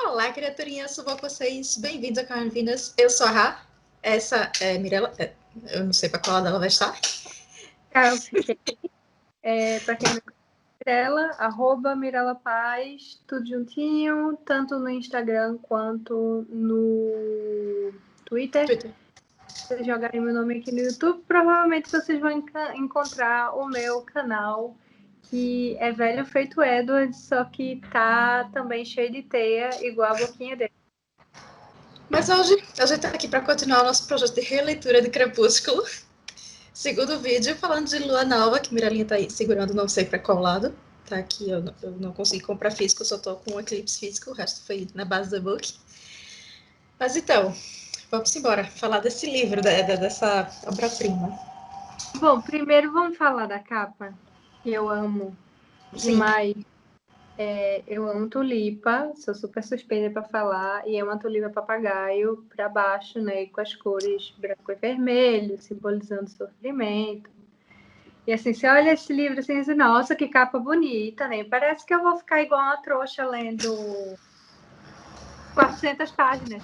Olá, criaturinhas, tudo bom com vocês? Bem-vindos a Carnivinas. Eu sou a Rá. Essa é Mirella. Eu não sei para qual lado ela vai estar. Eu fiquei. Para quem não conhece Mirella, @Mirella Paz, tudo juntinho, tanto no Instagram quanto no Twitter. Se vocês jogarem meu nome aqui no YouTube, provavelmente vocês vão encontrar o meu canal, que é velho feito Edward, só que tá também cheio de teia, igual a boquinha dele. Mas hoje a gente tá aqui para continuar o nosso projeto de releitura de Crepúsculo. Segundo vídeo, falando de Lua Nova, que Mirelinha tá aí segurando, não sei para qual lado. Tá aqui, eu não consegui comprar físico, eu só tô com um eclipse físico, o resto foi na base do book. Mas então, vamos embora, falar desse livro, dessa obra-prima. Bom, primeiro vamos falar da capa, que eu amo demais. Eu amo tulipa, sou super suspeita para falar, e é uma tulipa papagaio para baixo, né, com as cores branco e vermelho, simbolizando sofrimento. E assim, você olha esse livro assim, e diz, nossa, que capa bonita, né? Parece que eu vou ficar igual uma trouxa lendo 400 páginas.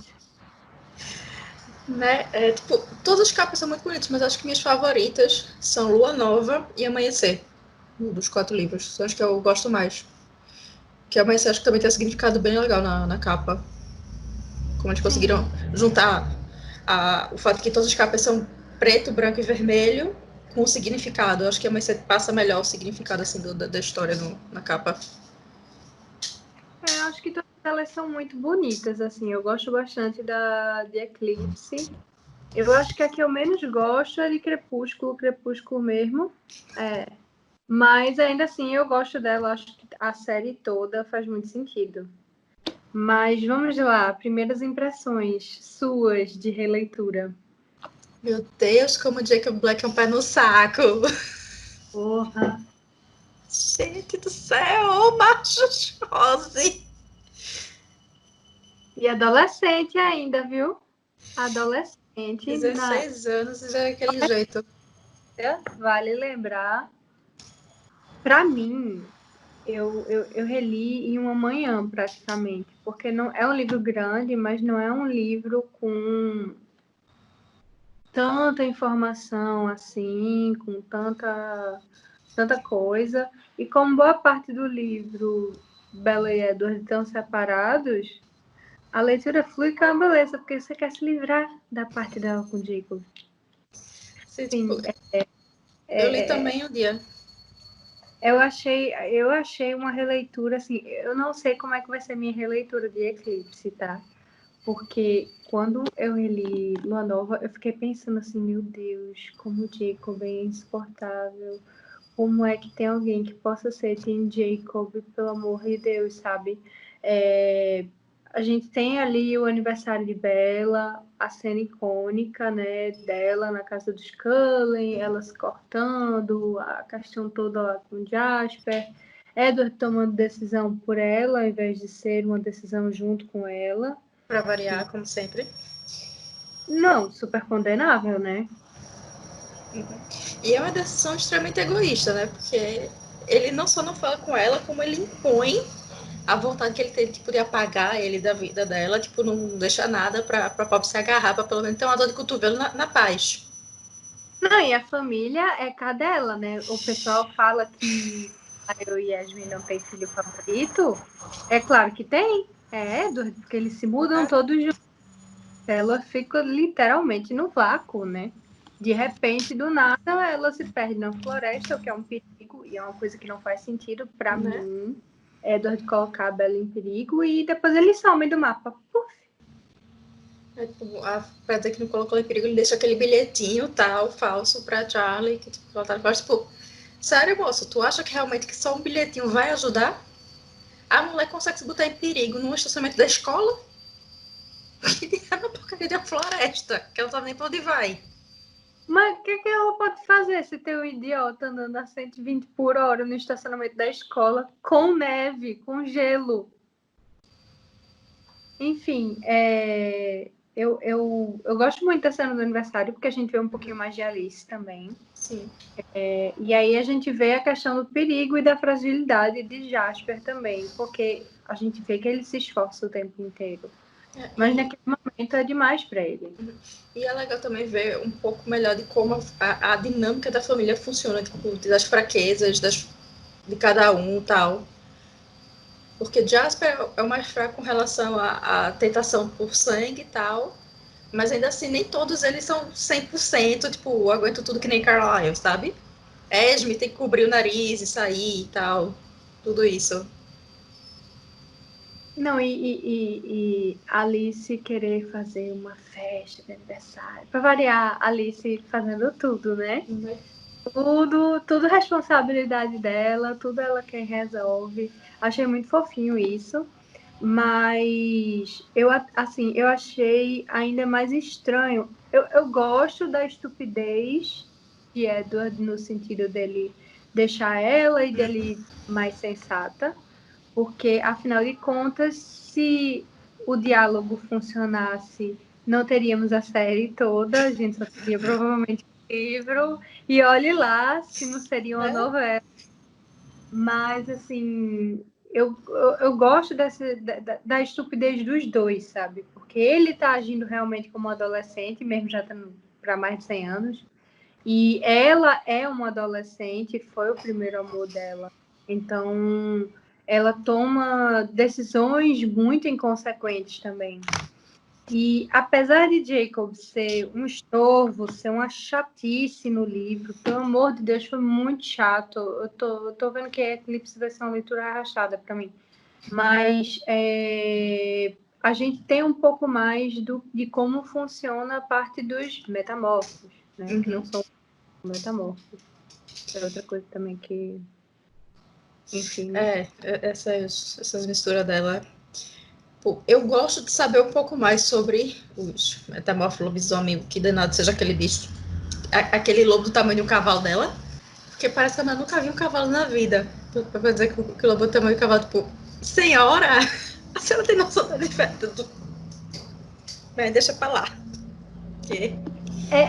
Né? Todas as capas são muito bonitas, mas acho que minhas favoritas são Lua Nova e Amanhecer, dos 4 livros. São as que eu gosto mais. Que Amanhecer acho que também tem um significado bem legal na capa. Como eles conseguiram juntar o fato de que todas as capas são preto, branco e vermelho com o significado. Eu acho que Amanhecer passa melhor o significado assim, da história na capa. Eu acho que todas elas são muito bonitas, assim. Eu gosto bastante de Eclipse. Eu acho que a que eu menos gosto é de Crepúsculo mesmo. Mas ainda assim eu gosto dela, acho que a série toda faz muito sentido. Mas vamos lá, primeiras impressões suas de releitura. Meu Deus, como o Jacob Black é um pé no saco. Porra. Gente do céu, macho Rose. E adolescente ainda, viu? Adolescente. 16 anos e já é aquele jeito. Vale lembrar. Para mim, eu reli em uma manhã praticamente, porque não é um livro grande, mas não é um livro com tanta informação assim, com tanta coisa. E como boa parte do livro Bella e Edward estão separados, a leitura flui com a beleza, porque você quer se livrar da parte dela com Jacob. Sim, tipo, eu li também um dia. Eu achei uma releitura, assim, eu não sei como é que vai ser minha releitura de Eclipse, tá? Porque quando eu reli Lua Nova, eu fiquei pensando assim, meu Deus, como o Jacob é insuportável. Como é que tem alguém que possa ser Team Jacob, pelo amor de Deus, sabe? A gente tem ali o aniversário de Bella, a cena icônica, né, dela na casa dos Cullen, elas cortando, a questão toda lá com Jasper, Edward tomando decisão por ela, ao invés de ser uma decisão junto com ela. Pra variar, como sempre. Não, super condenável, né? E é uma decisão extremamente egoísta, né? Porque ele não só não fala com ela, como ele impõe a vontade que ele tem tipo, de apagar ele da vida dela, tipo, não deixa nada pra pobre se agarrar, pra pelo menos ter uma dor de cotovelo na paz. Não, e a família é cadela, né? O pessoal fala que eu e Yasmin não tem filho favorito. É claro que tem. É Edward, porque eles se mudam todos juntos. Ela fica literalmente no vácuo, né? De repente, do nada, ela se perde na floresta, o que é um perigo, e é uma coisa que não faz sentido para mim. Edward colocar a Bella em perigo e depois eles somem do mapa. Puf. Pra dizer que não colocou em perigo, ele deixa aquele bilhetinho tal, falso pra Charlie, que tipo, ela tá tipo, sério, moço, tu acha que realmente que só um bilhetinho vai ajudar? A mulher consegue se botar em perigo num estacionamento da escola? E é na porcaria da floresta, que ela não sabe nem pra onde vai. Mas o que ela pode fazer se tem um idiota andando a 120 por hora no estacionamento da escola com neve, com gelo? Enfim, eu gosto muito da cena do aniversário, porque a gente vê um pouquinho mais de Alice também. Sim. E aí a gente vê a questão do perigo e da fragilidade de Jasper também, porque a gente vê que ele se esforça o tempo inteiro. Mas naquele momento é demais para ele. E é legal também ver um pouco melhor de como a dinâmica da família funciona, tipo, das fraquezas de cada um e tal. Porque Jasper é o mais fraco com relação à tentação por sangue e tal. Mas ainda assim, nem todos eles são 100%, tipo, aguento tudo que nem Carlisle, sabe? Esme tem que cobrir o nariz e sair e tal. Tudo isso. Não, e Alice querer fazer uma festa de aniversário. Para variar, Alice fazendo tudo, né? Tudo responsabilidade dela, tudo ela quem resolve. Achei muito fofinho isso. Mas eu achei ainda mais estranho. Eu gosto da estupidez de Edward no sentido dele deixar ela e dele mais sensata, porque afinal de contas, se o diálogo funcionasse, não teríamos a série toda, a gente só teria provavelmente um livro, e olhe lá se não seria uma novela. Mas, assim, eu gosto da estupidez dos dois, sabe? Porque ele tá agindo realmente como um adolescente, mesmo já estando para mais de 100 anos. E ela é uma adolescente, foi o primeiro amor dela. Então, ela toma decisões muito inconsequentes também. E apesar de Jacob ser um estorvo, ser uma chatice no livro, pelo amor de Deus, foi muito chato. Eu tô vendo que Eclipse vai ser uma leitura arrastada para mim. Mas a gente tem um pouco mais de como funciona a parte dos metamorfos, né? Que não são metamorfos. É outra coisa também que... Enfim. Essas misturas dela. Pô, eu gosto de saber um pouco mais sobre os metamorfos lobisomem, que danado seja aquele bicho. Aquele lobo do tamanho de um cavalo dela. Porque parece que eu nunca vi um cavalo na vida. Pra dizer que o lobo do tamanho de um cavalo, tipo, senhora, a senhora tem noção da diferença do... Bem, deixa pra lá. Que...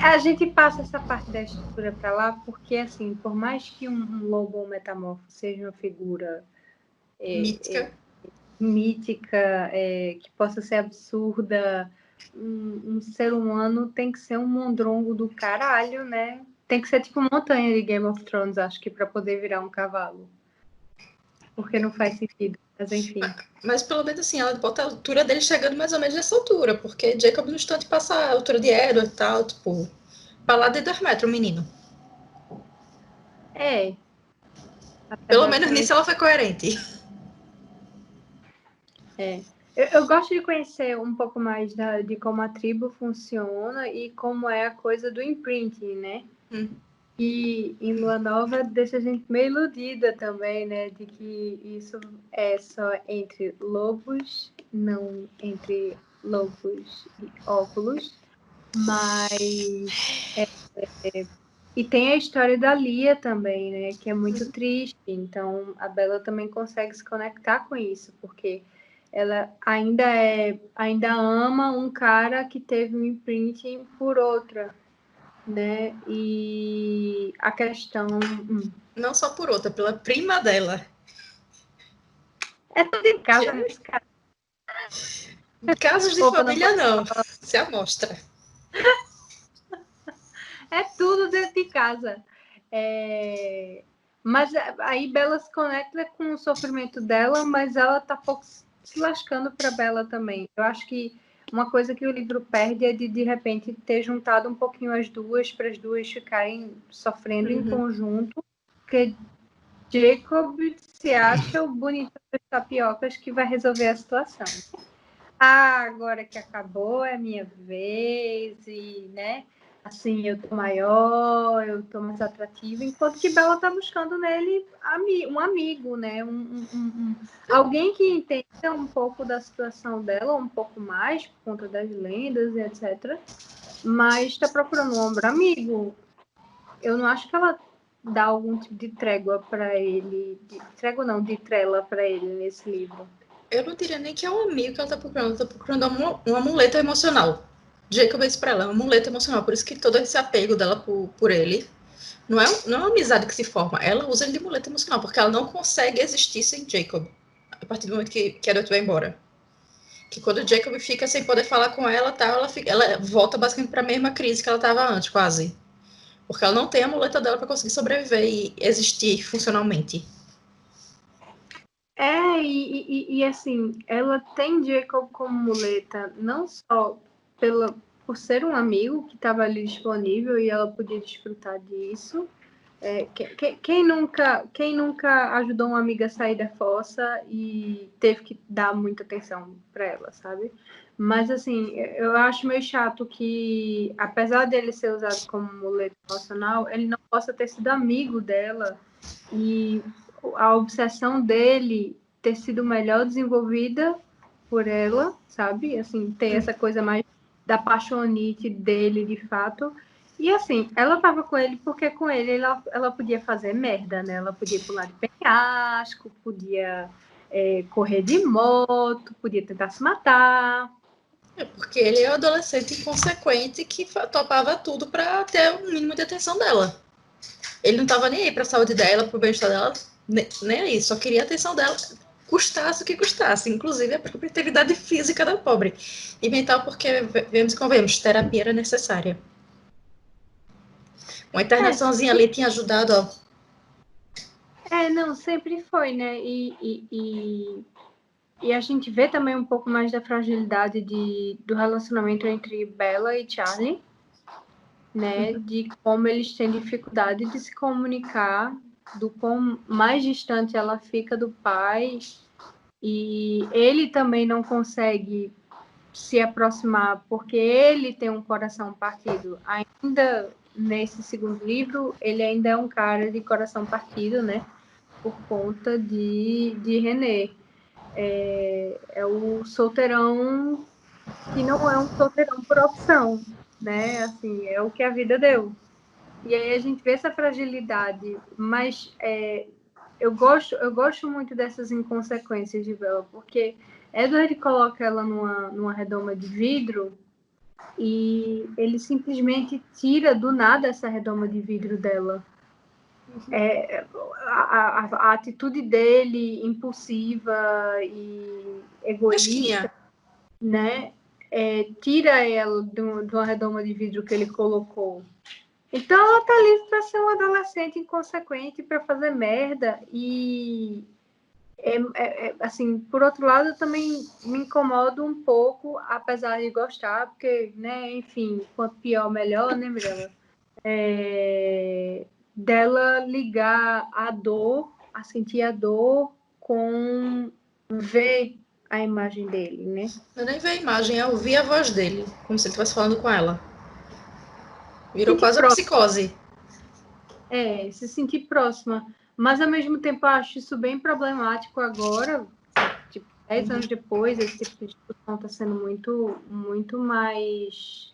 A gente passa essa parte da estrutura para lá porque, assim, por mais que um lobo ou metamorfo seja uma figura mítica, que possa ser absurda, um ser humano tem que ser um mondrongo do caralho, né? Tem que ser tipo montanha de Game of Thrones, acho que, para poder virar um cavalo. Porque não faz sentido, mas enfim. Mas pelo menos assim, ela bota a altura dele chegando mais ou menos nessa altura, porque Jacob no instante passa a altura de Edward e tal, tipo, pra lá de 2 metros, o menino. Pelo menos nisso ela foi coerente. Eu gosto de conhecer um pouco mais de como a tribo funciona e como é a coisa do imprinting, né? E em Lua Nova deixa a gente meio iludida também, né? De que isso é só entre lobos, não entre lobos e óculos. Mas... E tem a história da Lia também, né? Que é muito triste. Então, a Bella também consegue se conectar com isso, porque ela ainda ama um cara que teve um imprinting por outra, né? E a questão... Não só por outra, pela prima dela. É tudo em casa nesse caso. Casos de família não. Se amostra. É tudo dentro de casa. Mas aí Bella se conecta com o sofrimento dela, mas ela tá pouco se lascando para Bella também. Eu acho que uma coisa que o livro perde é de repente ter juntado um pouquinho as duas para as duas ficarem sofrendo em conjunto, porque Jacob se acha o bonito das tapiocas que vai resolver a situação. Agora que acabou é minha vez e, né? Assim, eu tô maior, eu tô mais atrativa, enquanto que Bella tá buscando nele um amigo, né? Alguém que entenda um pouco da situação dela, um pouco mais, por conta das lendas e etc. Mas está procurando um ombro amigo. Eu não acho que ela dá algum tipo de trégua para ele, de trela para ele nesse livro. Eu não diria nem que é um amigo que ela tá procurando um amuleto emocional. Jacob disse pra ela, um amuleto emocional, por isso que todo esse apego dela por ele. Não é uma amizade que se forma. Ela usa ele de muleta emocional, porque ela não consegue existir sem Jacob. A partir do momento que Edward vai embora. Que quando o Jacob fica sem poder falar com ela, tá, ela volta basicamente para a mesma crise que ela estava antes, quase. Porque ela não tem a muleta dela para conseguir sobreviver e existir funcionalmente. E assim, ela tem Jacob como muleta, não só por ser um amigo que estava ali disponível e ela podia desfrutar disso. Quem nunca ajudou uma amiga a sair da fossa e teve que dar muita atenção para ela, sabe? Mas, assim, eu acho meio chato que, apesar dele ser usado como muleta emocional, ele não possa ter sido amigo dela e a obsessão dele ter sido melhor desenvolvida por ela, sabe? Assim, ter essa coisa mais da paixonite dele, de fato. E assim, ela tava com ele porque com ele ela podia fazer merda, né? Ela podia pular de penhasco, podia correr de moto, podia tentar se matar. Porque ele é um adolescente inconsequente que topava tudo para ter o mínimo de atenção dela. Ele não tava nem aí pra saúde dela, pro bem-estar dela, nem aí. Só queria a atenção dela, custasse o que custasse. Inclusive a própria integridade física da pobre. E mental, porque, vemos e convenhamos, terapia era necessária. Uma internaçãozinha ali tinha ajudado, ó. Não, sempre foi, né? E a gente vê também um pouco mais da fragilidade do relacionamento entre Bella e Charlie, né? De como eles têm dificuldade de se comunicar, do quão mais distante ela fica do pai, e ele também não consegue se aproximar porque ele tem um coração partido. Ainda nesse segundo livro, ele ainda é um cara de coração partido, né? Por conta de René. É o solteirão que não é um solteirão por opção, né? Assim, é o que a vida deu. E aí a gente vê essa fragilidade, mas eu gosto muito dessas inconsequências de Bella, porque Edward coloca ela numa redoma de vidro e ele simplesmente tira do nada essa redoma de vidro dela. A atitude dele, impulsiva e egoísta, né? Tira ela de uma redoma de vidro que ele colocou. Então ela tá livre para ser uma adolescente inconsequente, para fazer merda. E assim, por outro lado, eu também me incomodo um pouco, apesar de gostar, porque, né, enfim, quanto pior, melhor, né, Mirella? Dela ligar a dor, a sentir a dor com ver a imagem dele, né? Eu nem vi a imagem, eu ouvi a voz dele, como se ele estivesse falando com ela. Virou quase uma psicose. Se sentir próxima. Mas, ao mesmo tempo, eu acho isso bem problemático agora, tipo, 10 anos depois, esse tipo de discussão está sendo muito mais...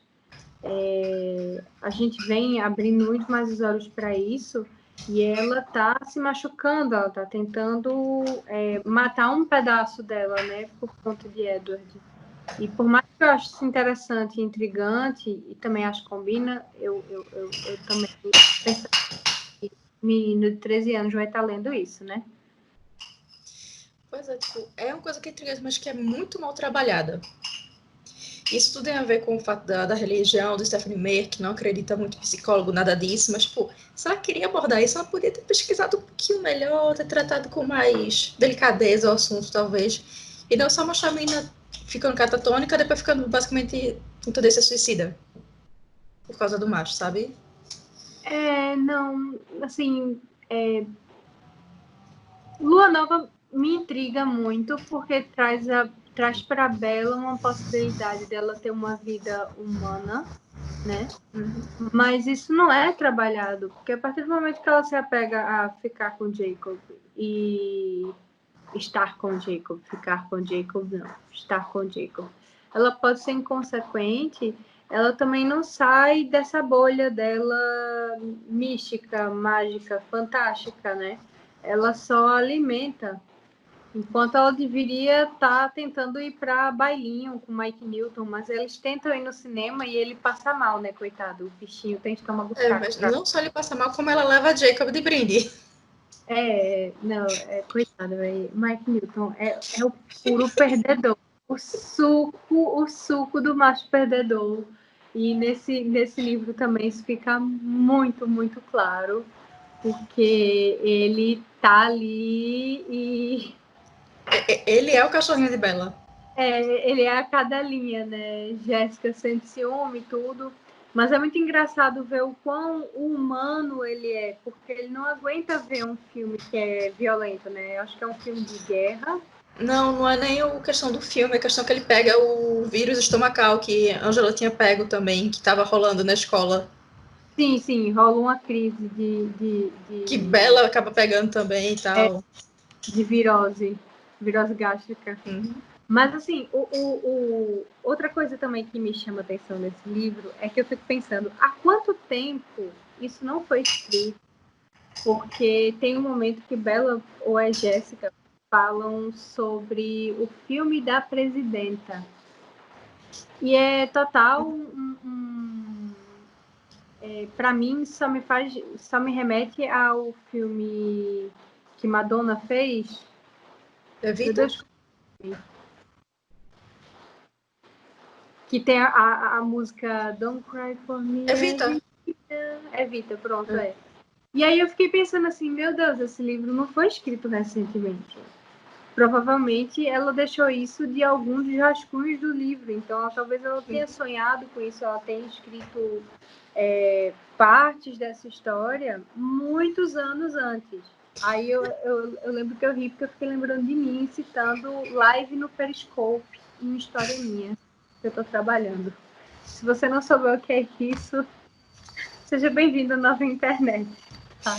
a gente vem abrindo muito mais os olhos para isso, e ela está se machucando, ela está tentando matar um pedaço dela, né, por conta de Edward. E por mais que eu ache isso interessante e intrigante, e também acho que combina, eu também penso que menino de 13 anos vai estar lendo isso, né? Pois é, tipo, é uma coisa que é intrigante, mas que é muito mal trabalhada. Isso tudo tem a ver com o fato da religião, do Stephanie Meyer, que não acredita muito em psicólogo, nada disso, mas, tipo, se ela queria abordar isso, ela podia ter pesquisado um pouquinho melhor, ter tratado com mais delicadeza o assunto, talvez, e não só mostrar a menina ficando catatônica, depois ficando basicamente com tendência suicida, por causa do macho, sabe? Não, assim, Lua Nova me intriga muito, porque traz para Bella uma possibilidade dela ter uma vida humana, né? Mas isso não é trabalhado, porque a partir do momento que ela se apega a ficar com Jacob e estar com Jacob, ficar com Jacob, não, estar com Jacob, ela pode ser inconsequente, ela também não sai dessa bolha dela mística, mágica, fantástica, né? Ela só alimenta. Enquanto ela deveria estar tentando ir para bailinho com Mike Newton, mas eles tentam ir no cinema e ele passa mal, né, coitado? O bichinho tem estômago fraco. Mas não só ele passa mal, como ela leva a Jacob de brinde. Coitado, velho. Mike Newton é o puro perdedor. O suco do macho perdedor. E nesse livro também isso fica muito, muito claro, porque ele tá ali e Ele é o cachorrinho de Bella. ele é a cadelinha, né? Jéssica sente ciúme e tudo. Mas é muito engraçado ver o quão humano ele é, porque ele não aguenta ver um filme que é violento, né? Eu acho que é um filme de guerra. Não é nem a questão do filme, é a questão que ele pega o vírus estomacal que Angela tinha pego também, que estava rolando na escola. Sim, rola uma crise Que Bella acaba pegando também e tal. de virose gástrica. Mas, assim, outra coisa também que me chama a atenção nesse livro é que eu fico pensando, há quanto tempo isso não foi escrito? Porque tem um momento que Bella ou a Jéssica falam sobre o filme da presidenta. E é total para mim só me remete ao filme que Madonna fez. Evita? Que tem a música Don't Cry For Me. Evita. Evita, pronto, é. E aí eu fiquei pensando assim, meu Deus, esse livro não foi escrito recentemente. Provavelmente ela deixou isso de alguns rascunhos do livro, então talvez ela tenha sonhado com isso, ela tenha escrito partes dessa história muitos anos antes. Aí eu lembro que eu ri porque eu fiquei lembrando de mim citando live no Periscope, uma história minha que eu estou trabalhando. Se você não souber o que é isso, seja bem-vindo à nova internet. Tá?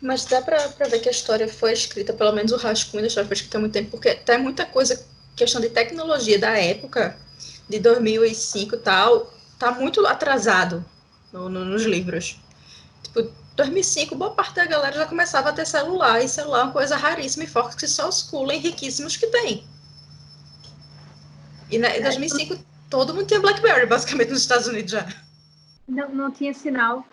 Mas dá pra ver que a história foi escrita, pelo menos o rascunho da história foi escrita há muito tempo, porque tem muita coisa, questão de tecnologia da época, de 2005 e tal, tá muito atrasado nos livros. Tipo, 2005, boa parte da galera já começava a ter celular, e celular é uma coisa raríssima e forte que só os cooling riquíssimos que tem. E em 2005, todo mundo tinha BlackBerry, basicamente, nos Estados Unidos já. Não tinha sinal.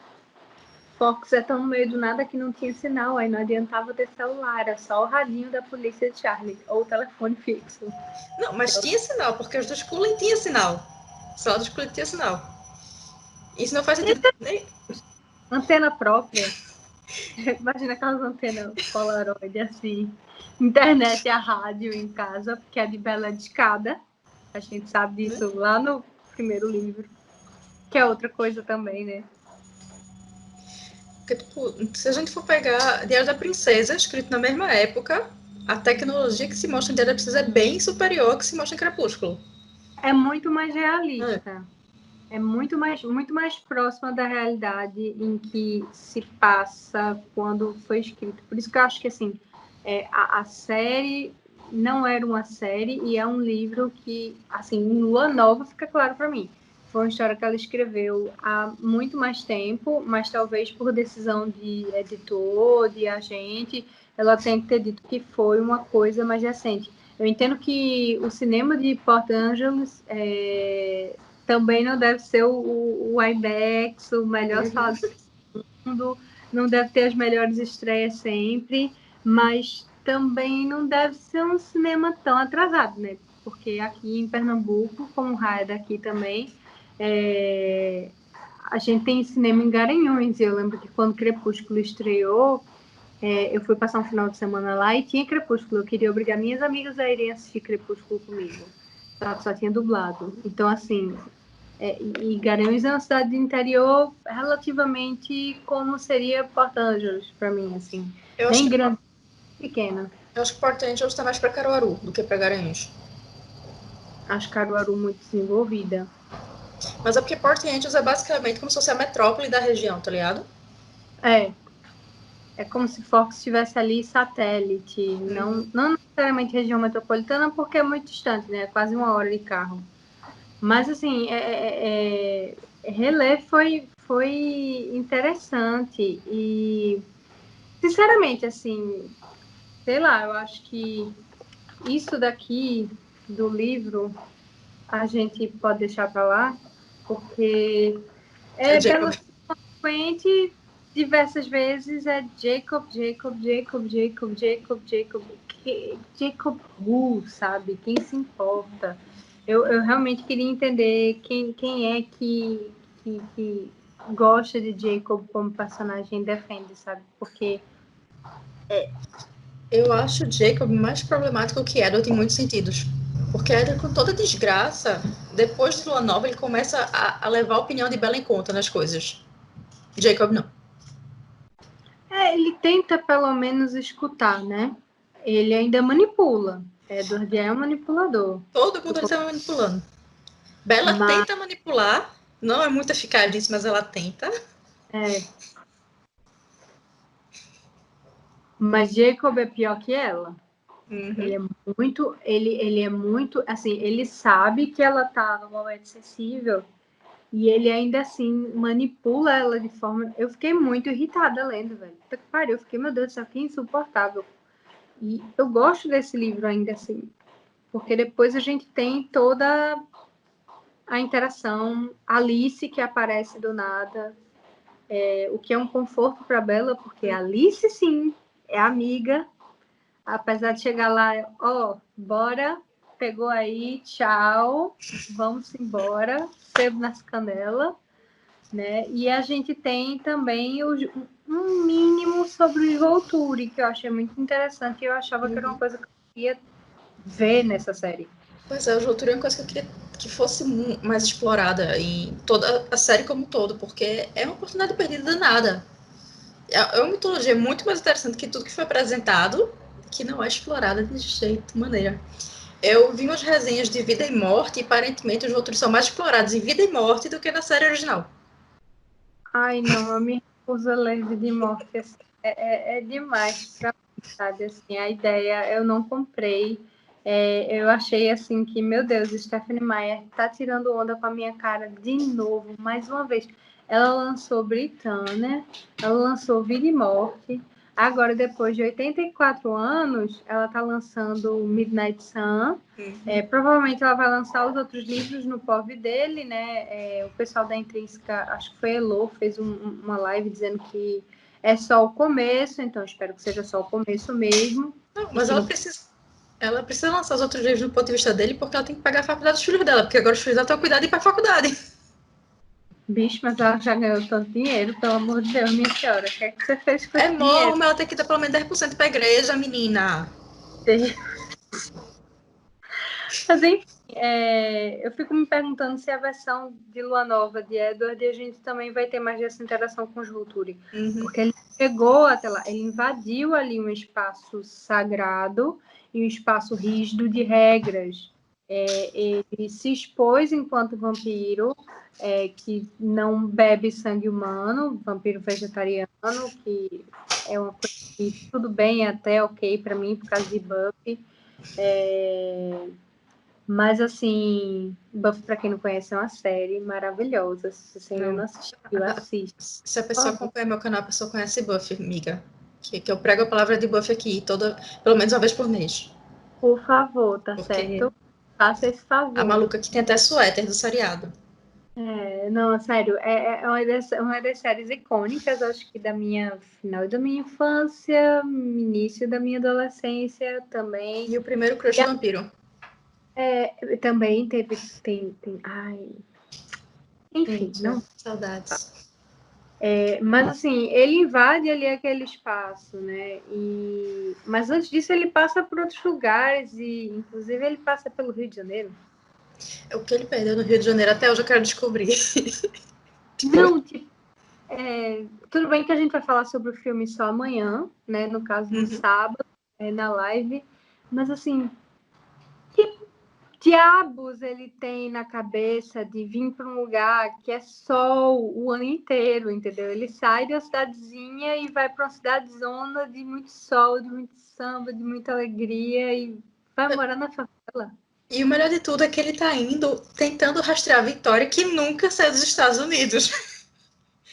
Fox é tão no meio do nada que não tinha sinal, aí não adiantava ter celular, era só o radinho da polícia de Charlie, ou o telefone fixo. Não, mas tinha sinal, porque os dos cooling tinha sinal. Só dos cooling tinha sinal. Isso não faz sentido. Nem... Antena própria. Imagina aquelas antenas Polaroid, assim. Internet e a rádio em casa, porque a de Bela é de escada. A gente sabe disso lá no primeiro livro. Que é outra coisa também, né? Porque, tipo, se a gente for pegar Diário da Princesa, escrito na mesma época, a tecnologia que se mostra em Diário da Princesa é bem superior ao que se mostra em Crepúsculo. É muito mais realista. É muito mais próxima da realidade em que se passa quando foi escrito. Por isso que eu acho que, assim, a série não era uma série e é um livro que, assim, em Lua Nova fica claro para mim. Foi uma história que ela escreveu há muito mais tempo, mas talvez por decisão de editor, de agente, ela tem que ter dito que foi uma coisa mais recente. Eu entendo que o cinema de Port Angeles também não deve ser o IMAX, o melhor sala do mundo, não deve ter as melhores estreias sempre, mas também não deve ser um cinema tão atrasado, né? Porque aqui em Pernambuco, como o Raia daqui também, a gente tem cinema em Garanhuns, e eu lembro que quando Crepúsculo estreou, eu fui passar um final de semana lá e tinha Crepúsculo. Eu queria obrigar minhas amigas a irem assistir Crepúsculo comigo. Só tinha dublado. Então, assim, e Garanhuns é uma cidade de interior relativamente como seria Port Angeles para mim, assim. Nem grande, pequena. Eu acho que Port Angeles está mais para Caruaru do que para Garanhuns. Acho Caruaru muito desenvolvida. Mas é porque Port Angeles é basicamente como se fosse a metrópole da região, tá ligado? É como se Fox estivesse ali satélite, não necessariamente região metropolitana, porque é muito distante, né? É quase 1 hora de carro. Mas, assim, Relé foi interessante e, sinceramente, assim, sei lá, eu acho que isso daqui do livro a gente pode deixar para lá, porque pelo frequente, diversas vezes é Jacob who, sabe? Quem se importa? Eu realmente queria entender quem é que gosta de Jacob como personagem e defende, sabe? Porque eu acho o Jacob mais problemático que Edward em muitos sentidos. Porque Edward, com toda desgraça, depois de Lua Nova, ele começa a levar a opinião de Bella em conta nas coisas. Jacob não. Ele tenta pelo menos escutar, né? Ele ainda manipula. Edward é um manipulador. Todo mundo ele está manipulando. Bella tenta manipular, não é muito eficaz nisso, mas ela tenta. Mas Jacob é pior que ela. Uhum. Ele é muito, assim, ele sabe que ela tá no momento sensível e ele ainda assim manipula ela de forma. Eu fiquei muito irritada lendo, velho. Puta que pariu, eu fiquei, meu Deus do céu, que insuportável. E eu gosto desse livro ainda assim, porque depois a gente tem toda a interação, Alice que aparece do nada, o que é um conforto para Bella, porque Alice sim é amiga, apesar de chegar lá, bora, pegou aí, tchau, vamos embora, sebo nas canelas, né? E a gente tem também um mínimo sobre o Volturi, que eu achei muito interessante, e eu achava que era uma coisa que eu ia ver nessa série. Pois é, o Volturi é uma coisa que eu queria que fosse mais explorada em toda a série como um todo, porque é uma oportunidade perdida danada. É uma mitologia muito mais interessante que tudo que foi apresentado, que não é explorada de jeito maneira. Eu vi umas resenhas de Vida e Morte e aparentemente os Volturi são mais explorados em Vida e Morte do que na série original. Ai, não, eu me recuso a ler Vida e Morte. Assim, é demais pra mim, sabe? Assim, a ideia eu não comprei. Eu achei assim que, meu Deus, Stephenie Meyer tá tirando onda com a minha cara de novo, mais uma vez. Ela lançou Britânia, ela lançou Vida e Morte. Agora, depois de 84 anos, ela tá lançando Midnight Sun. Provavelmente ela vai lançar os outros livros no POV dele, né? O pessoal da Intrínseca, acho que foi Elo, fez uma live dizendo que é só o começo, então espero que seja só o começo mesmo. Não, mas ela precisa lançar os outros livros do ponto de vista dele, porque ela tem que pagar a faculdade dos filhos dela, porque agora os filhos dela estão cuidando de ir para a faculdade. Bicho, mas ela já ganhou tanto dinheiro, pelo amor de Deus, minha senhora. O que é que você fez com esse dinheiro? Mas ela tem que dar pelo menos 10% para a igreja, menina. Mas enfim, eu fico me perguntando se a versão de Lua Nova de Edward a gente também vai ter mais dessa interação com os Volturi. Porque ele chegou até lá, ele invadiu ali um espaço sagrado e um espaço rígido de regras. Ele se expôs enquanto vampiro, que não bebe sangue humano, vampiro vegetariano, que é uma coisa que tudo bem, até ok para mim, por causa de Buffy. Mas, assim, Buffy, pra quem não conhece, é uma série maravilhosa. Se você ainda não assistiu, assiste. Se a pessoa acompanha meu canal, a pessoa conhece Buffy, amiga. Que eu prego a palavra de Buffy aqui, pelo menos uma vez por mês. Por favor, tá certo? Faça esse favor. A maluca que tem até suéter do seriado. Não, sério, é uma das séries icônicas, acho que da minha final da minha infância, início da minha adolescência também. E o primeiro crush do vampiro. Também tem. Ai. Enfim, não. Saudades. Mas assim, ele invade ali aquele espaço, né? Mas antes disso ele passa por outros lugares e, inclusive, ele passa pelo Rio de Janeiro. O que ele perdeu no Rio de Janeiro até hoje eu quero descobrir. Não, tudo bem que a gente vai falar sobre o filme só amanhã, né? No caso, no sábado, na live. Mas assim, que diabos ele tem na cabeça de vir para um lugar que é sol o ano inteiro, entendeu? Ele sai da cidadezinha e vai para uma cidadezona de muito sol, de muito samba, de muita alegria e vai morar na favela. E o melhor de tudo é que ele tá indo tentando rastrear a Vitória, que nunca saiu dos Estados Unidos.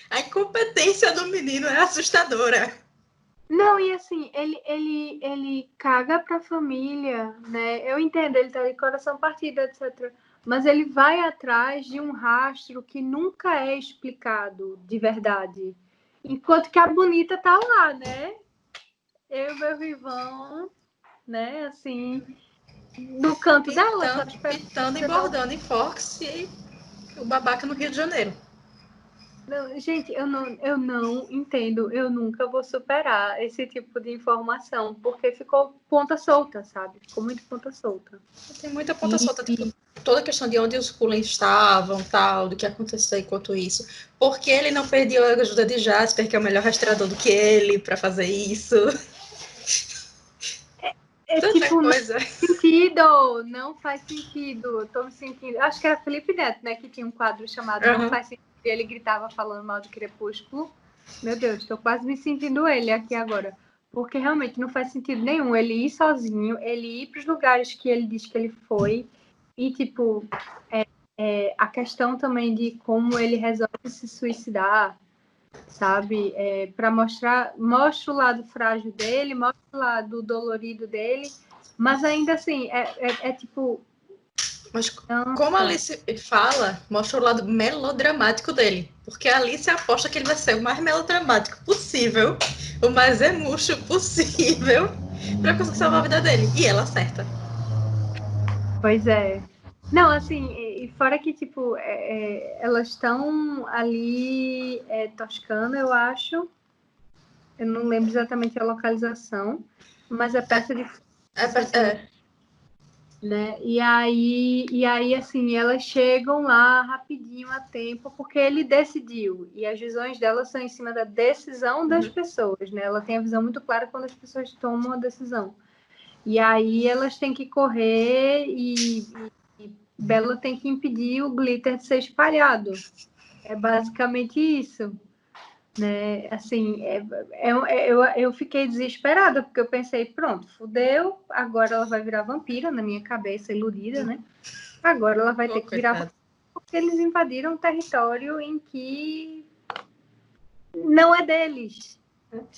A incompetência do menino é assustadora. Não, e assim, ele caga pra família, né? Eu entendo, ele tá de coração partido, etc. Mas ele vai atrás de um rastro que nunca é explicado de verdade. Enquanto que a bonita tá lá, né? Eu e meu vivão, né? Assim, no canto dela, só esperando. Pitando e bordando em Fox e o babaca no Rio de Janeiro. Não, gente, eu não entendo, eu nunca vou superar esse tipo de informação, porque ficou ponta solta, sabe? Ficou muito ponta solta. Tem muita ponta solta, tipo, toda a questão de onde os Cullen estavam, tal, do que aconteceu enquanto isso. Por que ele não perdeu a ajuda de Jasper, que é o melhor rastreador do que ele, pra fazer isso? É Tanta tipo, não coisa. faz sentido, não faz sentido. Eu tô me sentindo. Acho que era Felipe Neto, né? Que tinha um quadro chamado Não Faz Sentido. E ele gritava falando mal do Crepúsculo. Meu Deus, tô quase me sentindo ele aqui agora. Porque realmente não faz sentido nenhum ele ir sozinho, ele ir para os lugares que ele diz que ele foi. E, tipo, a questão também de como ele resolve se suicidar, sabe? Para mostra o lado frágil dele, mostra o lado dolorido dele, mas ainda assim, tipo. Mas Nossa. como a Alice fala, mostra o lado melodramático dele. Porque a Alice aposta que ele vai ser o mais melodramático possível, o mais emuxo possível, pra conseguir salvar a vida dele. E ela acerta. Pois é. Não, assim, e fora que, tipo, elas estão ali, Toscana, eu acho. Eu não lembro exatamente a localização, mas é perto de. Né? E aí, assim, elas chegam lá rapidinho a tempo, porque ele decidiu. E as visões dela são em cima da decisão das pessoas, né? Ela tem a visão muito clara quando as pessoas tomam a decisão. E aí elas têm que correr e Bella tem que impedir o glitter de ser espalhado. É basicamente isso. Né? Assim, eu fiquei desesperada, porque eu pensei, pronto, fudeu, agora ela vai virar vampira na minha cabeça, iludida, né? Agora ela vai ter que virar vampira, porque eles invadiram um território em que não é deles.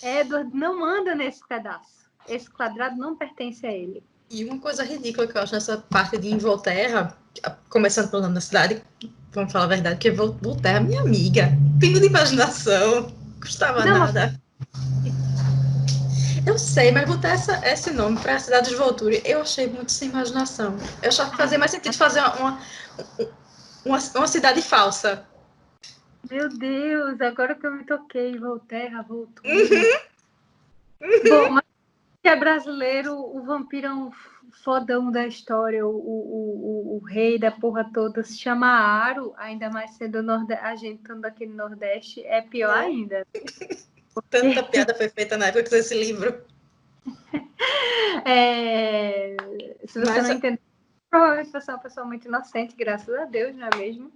Edward não manda nesse pedaço. Esse quadrado não pertence a ele. E uma coisa ridícula que eu acho nessa parte de Involterra, começando pelo nome da cidade, vamos falar a verdade, que Volterra é minha amiga. Pingo de imaginação, custava nada. Eu sei, mas botar esse nome para a cidade de Volturi, eu achei muito sem imaginação. Eu achava que fazia mais sentido fazer uma cidade falsa. Meu Deus, agora que eu me toquei, Volterra, Volturi. Bom, mas se é brasileiro, o vampiro é um fodão da história, o rei da porra toda se chama Aro, ainda mais sendo a gente estando aqui no Nordeste, é pior ainda. Tanta piada foi feita na época que esse livro. Se você não entender, provavelmente você é uma pessoa muito inocente, graças a Deus, não é mesmo?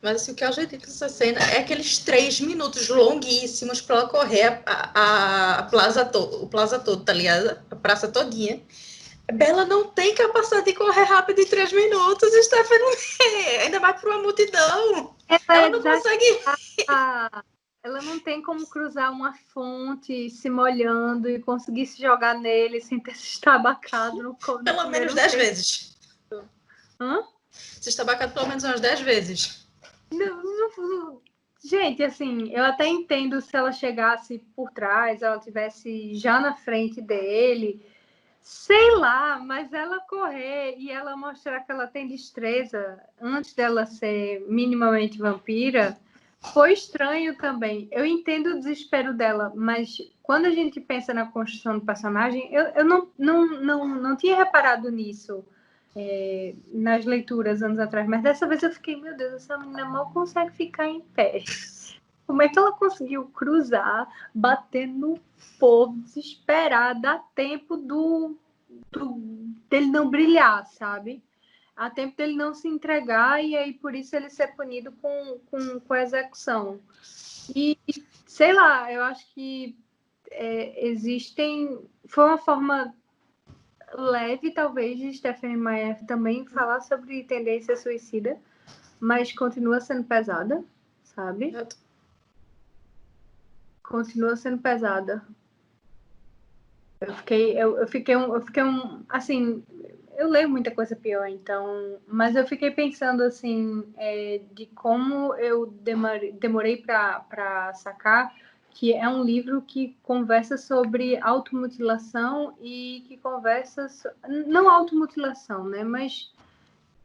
Mas assim, o que eu achei dessa cena é aqueles 3 minutos longuíssimos para ela correr a plaza o plaza todo, tá ligado? A praça todinha. Bella não tem capacidade de correr rápido em 3 minutos, Stephanie. Ainda mais para uma multidão. Ela não consegue. Ela não tem como cruzar uma fonte se molhando e conseguir se jogar nele sem ter se estabacado no Pelo menos 10 vezes. Hã? Se estabacado pelo menos umas 10 vezes. Gente, assim, eu até entendo se ela chegasse por trás, ela tivesse já na frente dele, sei lá, mas ela correr e ela mostrar que ela tem destreza antes dela ser minimamente vampira, foi estranho também. Eu entendo o desespero dela, mas quando a gente pensa na construção do personagem, eu não tinha reparado nisso nas leituras anos atrás, mas dessa vez eu fiquei, meu Deus, essa menina mal consegue ficar em pé. Como é que ela conseguiu cruzar, bater no povo, desesperar, dar tempo dele não brilhar, sabe? Há tempo dele não se entregar e aí por isso ele ser punido com a execução. E, sei lá, eu acho que foi uma forma leve, talvez, de Stephenie Meyer também falar sobre tendência suicida, mas continua sendo pesada, sabe? Continua sendo pesada. Assim, eu leio muita coisa pior, então, mas eu fiquei pensando assim, de como eu demorei para sacar que é um livro que conversa sobre automutilação e que conversa, não automutilação, né, mas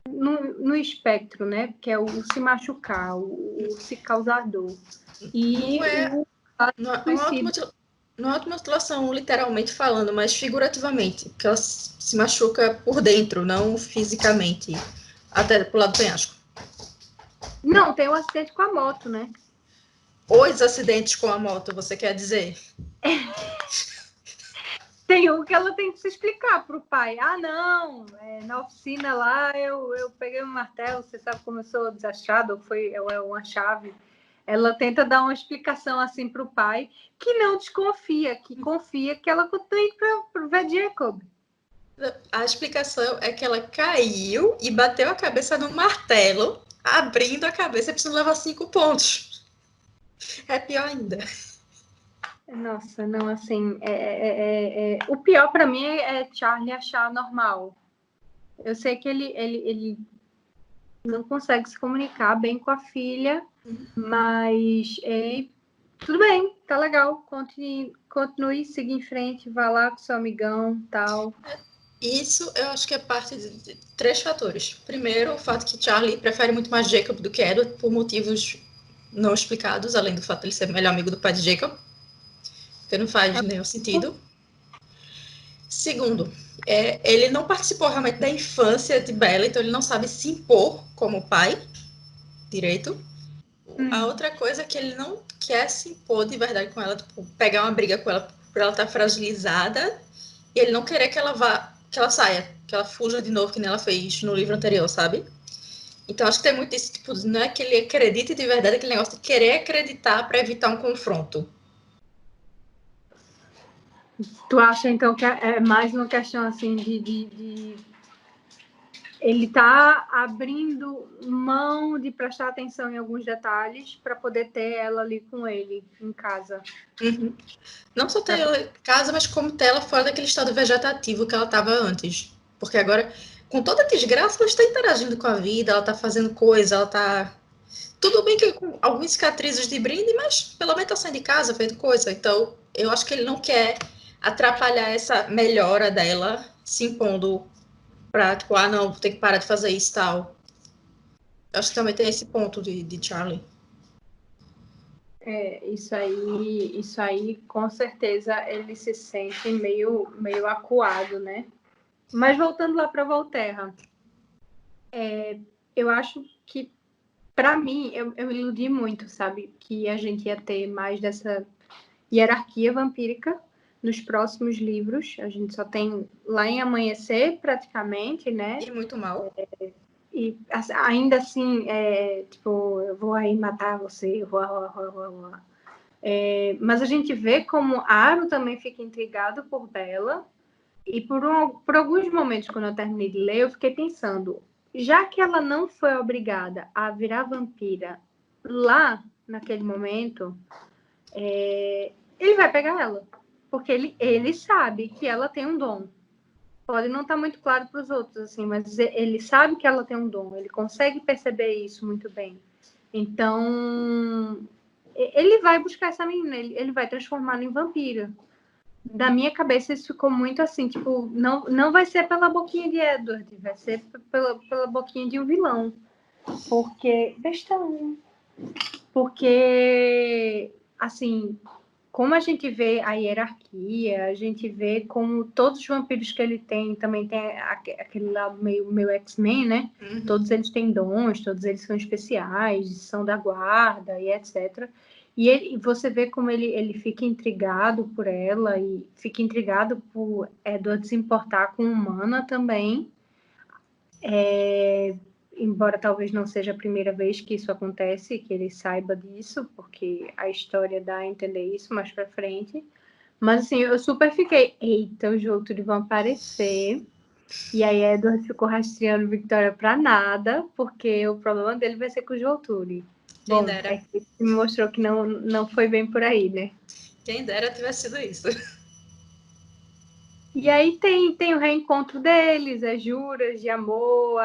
no espectro, né, que é o se machucar, o se causar dor. E não é uma automutilação literalmente falando, mas figurativamente, que ela se machuca por dentro, não fisicamente, até pro lado do penhasco. Não, tem um acidente com a moto, né? Os acidentes com a moto, você quer dizer? Tem um que ela tem que se explicar pro pai. Ah, não, na oficina lá eu peguei um martelo, você sabe como eu sou desastrada, é uma chave. Ela tenta dar uma explicação assim pro pai, que não desconfia, que confia que ela tem para ver Jacob. A explicação é que ela caiu e bateu a cabeça no martelo, abrindo a cabeça e precisando levar 5 pontos. É pior ainda. Nossa, não, assim, o pior para mim é Charlie achar normal. Eu sei que ele não consegue se comunicar bem com a filha, mas tudo bem, tá legal, continue, siga em frente, vá lá com seu amigão, tal. Isso eu acho que é parte de 3 fatores. Primeiro, o fato que Charlie prefere muito mais Jacob do que Edward, por motivos não explicados, além do fato de ele ser o melhor amigo do pai de Jacob, que não faz nenhum sentido. Segundo, ele não participou realmente da infância de Bella, então ele não sabe se impor como pai direito. A outra coisa é que ele não quer se impor de verdade com ela, tipo, pegar uma briga com ela por ela estar fragilizada, e ele não querer que ela saia, que ela fuja de novo, que nem ela fez no livro anterior, sabe? Então acho que tem muito isso, tipo, não é que ele acredite de verdade, aquele negócio de querer acreditar para evitar um confronto. Tu acha, então, que é mais uma questão, assim, de ele tá abrindo mão de prestar atenção em alguns detalhes para poder ter ela ali com ele em casa? Uhum. Não só ter ela em casa, mas como ter ela fora daquele estado vegetativo que ela estava antes. Porque agora, com toda a desgraça, ela está interagindo com a vida, ela está fazendo coisa, ela está... Tudo bem que com algumas cicatrizes de brinde, mas pelo menos está saindo de casa, fazendo coisa. Então, eu acho que ele não quer atrapalhar essa melhora dela, se impondo pra, tipo, ah, não, tem que parar de fazer isso e tal. Eu acho que também tem esse ponto de Charlie. Isso aí, com certeza, ele se sente meio acuado, né? Mas voltando lá para Volterra, eu acho que, para mim, eu iludi muito, sabe? Que a gente ia ter mais dessa hierarquia vampírica nos próximos livros. A gente só tem lá em Amanhecer, praticamente, né? E muito mal. E ainda assim, tipo, eu vou aí matar você, mas a gente vê como Aro também fica intrigado por Bella, e por alguns momentos, quando eu terminei de ler, eu fiquei pensando, já que ela não foi obrigada a virar vampira lá, naquele momento, ele vai pegar ela, porque ele sabe que ela tem um dom. Pode não estar muito claro para os outros, assim, mas ele sabe que ela tem um dom, ele consegue perceber isso muito bem. Então, ele vai buscar essa menina, ele vai transformá-la em vampira. Da minha cabeça, isso ficou muito assim, tipo, não vai ser pela boquinha de Edward, vai ser pela boquinha de um vilão. Porque, bestão, porque, assim, como a gente vê a hierarquia, a gente vê como todos os vampiros que ele tem, também tem aquele lado meio X-Men, né? Uhum. Todos eles têm dons, todos eles são especiais, são da guarda e etc. E você vê como ele fica intrigado por ela e fica intrigado por Edward se importar com humana também. Embora talvez não seja a primeira vez que isso acontece, que ele saiba disso, porque a história dá a entender isso mais pra frente. Mas assim, eu super fiquei, eita, os Volturi vão aparecer. E aí Edward ficou rastreando Victoria pra nada, porque o problema dele vai ser com os Volturi. Quem Bom, dera. que me mostrou que não foi bem por aí, né? Quem dera tivesse sido isso. E aí tem o reencontro deles, as juras de amor,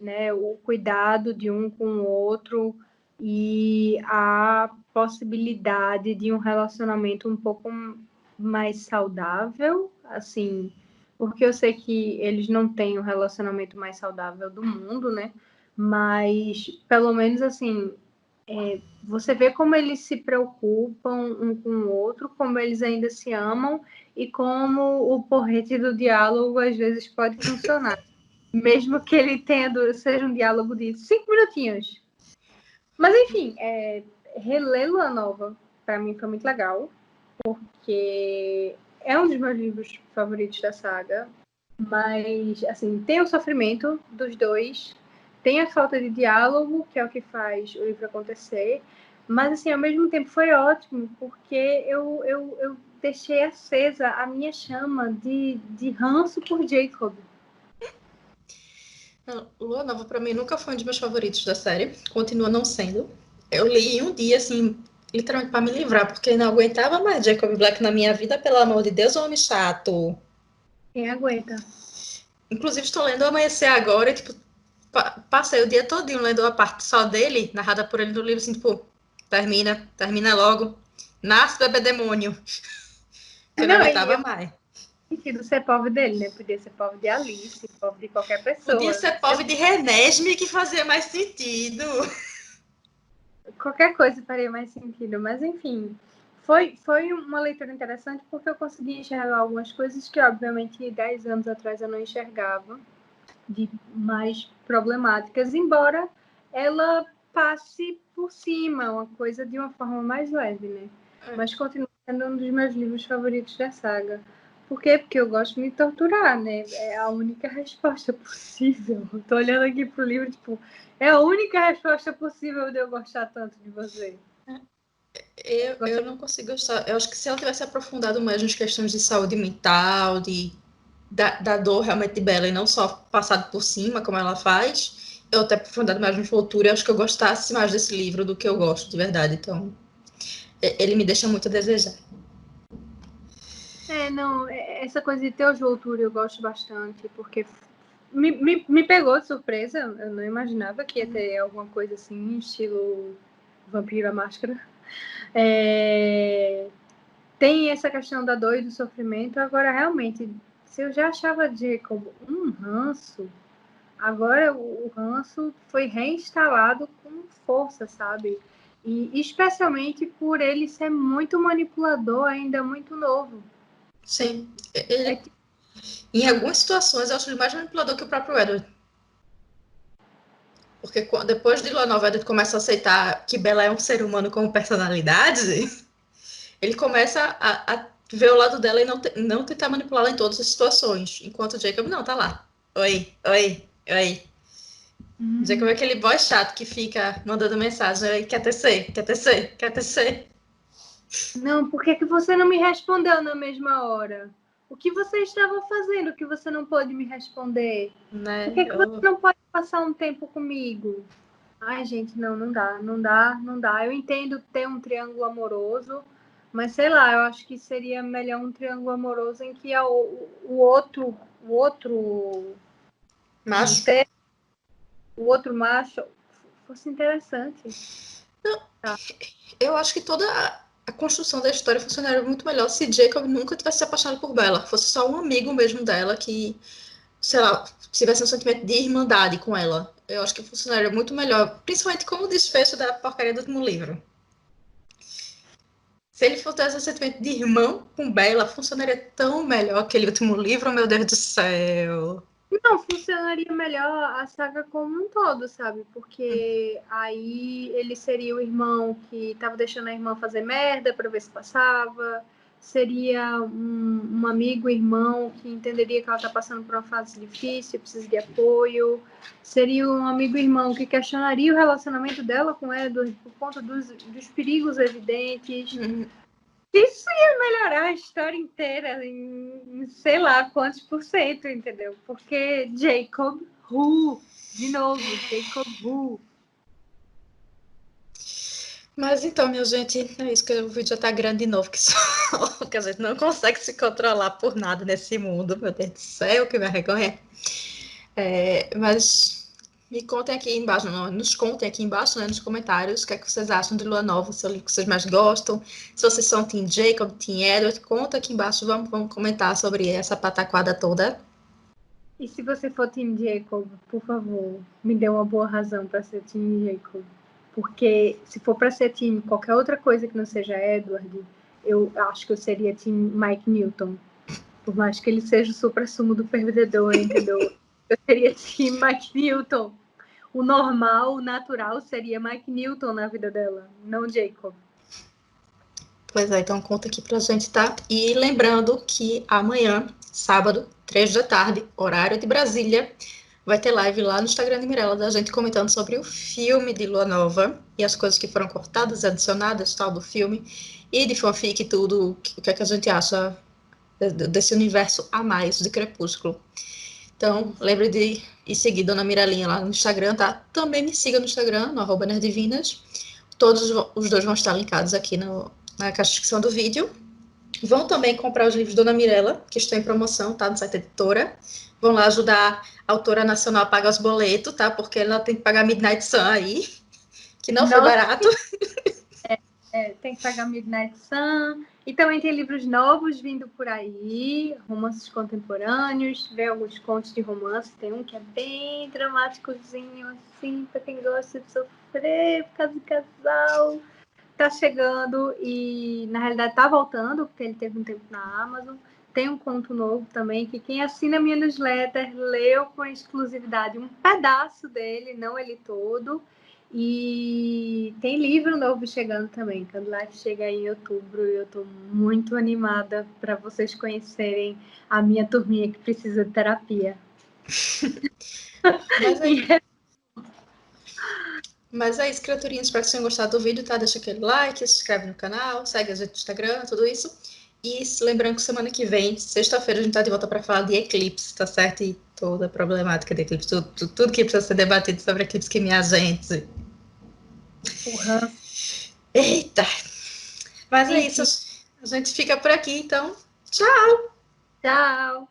né, o cuidado de um com o outro e a possibilidade de um relacionamento um pouco mais saudável, assim, porque eu sei que eles não têm o relacionamento mais saudável do mundo, né? Mas, pelo menos, assim, você vê como eles se preocupam um com o outro, como eles ainda se amam e como o porrete do diálogo às vezes pode funcionar. Mesmo que ele seja um diálogo de 5 minutinhos. Mas, enfim, reler Lua Nova, para mim, foi muito legal, porque é um dos meus livros favoritos da saga. Mas, assim, tem o sofrimento dos dois, tem a falta de diálogo, que é o que faz o livro acontecer, mas, assim, ao mesmo tempo foi ótimo, porque eu deixei acesa a minha chama de ranço por Jacob. Lua Nova, pra mim, nunca foi um dos meus favoritos da série. Continua não sendo. Eu li em um dia, assim, literalmente pra me livrar, porque não aguentava mais Jacob Black na minha vida, pelo amor de Deus, homem chato. Quem aguenta? Inclusive, estou lendo o Amanhecer agora e, tipo, passei o dia todinho lendo a parte só dele, narrada por ele no livro, assim, tipo, termina logo. Nasce bebê demônio. Que eu não Não, e aguentava eu mais. sentido ser pobre dele, né? Podia ser pobre de Alice, pobre de qualquer Podia pessoa. ser pobre de Renesme, que fazia mais sentido. Qualquer coisa faria mais sentido, mas enfim, foi uma leitura interessante porque eu consegui enxergar algumas coisas que, obviamente, 10 anos atrás eu não enxergava, de mais problemáticas, embora ela passe por cima, uma coisa de uma forma mais leve, né? Mas continua sendo um dos meus livros favoritos da saga. Por quê? Porque eu gosto de me torturar, né? É a única resposta possível. Tô olhando aqui pro livro, tipo, é a única resposta possível de eu gostar tanto de você. Eu não consigo gostar. Eu acho que se ela tivesse aprofundado mais nas questões de saúde mental, da dor realmente de Bella, e não só passado por cima, como ela faz, eu até aprofundado mais no futuro, eu acho que eu gostasse mais desse livro do que eu gosto, de verdade. Então, ele me deixa muito a desejar. Não, essa coisa de teosvoltura eu gosto bastante, porque me pegou de surpresa, eu não imaginava que ia ter alguma coisa assim, estilo Vampiro à Máscara. Tem essa questão da dor e do sofrimento, agora realmente, se eu já achava Jacob um ranço, agora o ranço foi reinstalado com força, sabe? E especialmente por ele ser muito manipulador, ainda muito novo. Sim. É Em algumas situações, eu acho ele mais manipulador que o próprio Edward. Porque depois de Lua Nova, Edward começa a aceitar que Bella é um ser humano com personalidade, ele começa a ver o lado dela e não tentar manipulá-la em todas as situações. Enquanto o Jacob, não, tá lá. Oi, oi, oi. Jacob é aquele boy chato que fica mandando mensagem. Oi, quer tecer, quer tecer, quer tecer. Não, por que você não me respondeu na mesma hora? O que você estava fazendo que você não pôde me responder? Por Né? que você não pode passar um tempo comigo? Ai, gente, não dá, não dá, não dá. Eu entendo ter um triângulo amoroso, mas sei lá, eu acho que seria melhor um triângulo amoroso em que o outro Macho. o outro macho fosse interessante. Não, Tá. eu acho que toda a construção da história funcionaria muito melhor se Jacob nunca tivesse se apaixonado por Bella. Fosse só um amigo mesmo dela que, sei lá, tivesse um sentimento de irmandade com ela. Eu acho que funcionaria muito melhor, principalmente com o desfecho da porcaria do último livro. Se ele fosse esse sentimento de irmão com Bella, funcionaria tão melhor aquele último livro, meu Deus do céu. Não, funcionaria melhor a saga como um todo, sabe? Porque aí ele seria o irmão que tava deixando a irmã fazer merda para ver se passava. Seria um amigo irmão que entenderia que ela tá passando por uma fase difícil, precisa de apoio. Seria um amigo irmão que questionaria o relacionamento dela com Edward por conta dos perigos evidentes. Isso ia melhorar a história inteira em sei lá quantos por cento, entendeu? Porque Jacob Who, de novo, Jacob Who. Mas então, minha gente, é isso que o vídeo já tá grande de novo, que, só, que a gente não consegue se controlar por nada nesse mundo. Meu Deus do céu, que vergonha. Mas me contem aqui embaixo, nos contem aqui embaixo, né, nos comentários, o que é que vocês acham de Lua Nova, se é o livro que vocês mais gostam, se vocês são Team Jacob, Team Edward, conta aqui embaixo, vamos comentar sobre essa pataquada toda. E se você for Team Jacob, por favor, me dê uma boa razão para ser Team Jacob. Porque se for para ser time qualquer outra coisa que não seja Edward, eu acho que eu seria Team Mike Newton. Por mais que ele seja o supra-sumo do perdedor, entendeu? Eu seria Team Mike Newton. O normal, o natural seria Mike Newton na vida dela, não Jacob. Pois é, então conta aqui pra gente, tá? E lembrando que amanhã, sábado, 3 da tarde, horário de Brasília, vai ter live lá no Instagram de Mirella da gente comentando sobre o filme de Lua Nova e as coisas que foram cortadas, adicionadas, tal, do filme, e de fanfic e tudo, o que é que a gente acha desse universo a mais de Crepúsculo. Então, lembre de ir seguir Dona Mirelinha lá no Instagram, tá? Também me siga no Instagram, no @nerddivinas. Todos os dois vão estar linkados aqui na caixa de descrição do vídeo. Vão também comprar os livros de Dona Mirella, que estão em promoção, tá? No site da editora. Vão lá ajudar a autora nacional a pagar os boletos, tá? Porque ela tem que pagar Midnight Sun aí, que não foi barato. Tem que pagar Midnight Sun. E também tem livros novos vindo por aí, romances contemporâneos, vem alguns contos de romance, tem um que é bem dramáticozinho, assim, para quem gosta de sofrer por causa de casal. Tá chegando e, na realidade, tá voltando, porque ele teve um tempo na Amazon. Tem um conto novo também, que quem assina minha newsletter leu com exclusividade um pedaço dele, não ele todo. E tem livro novo chegando também. Candlelight chega em outubro e eu estou muito animada para vocês conhecerem a minha turminha que precisa de terapia. Mas é isso, criaturinhas. Espero que vocês tenham gostado do vídeo, tá? Deixa aquele like, se inscreve no canal, segue a gente no Instagram, tudo isso. E lembrando que semana que vem, sexta-feira, a gente tá de volta para falar de eclipse, tá certo? E toda a problemática de eclipse, tudo que precisa ser debatido sobre eclipse, que minha gente. Uhum. Eita! Mas é isso, a gente fica por aqui, então. Tchau! Tchau!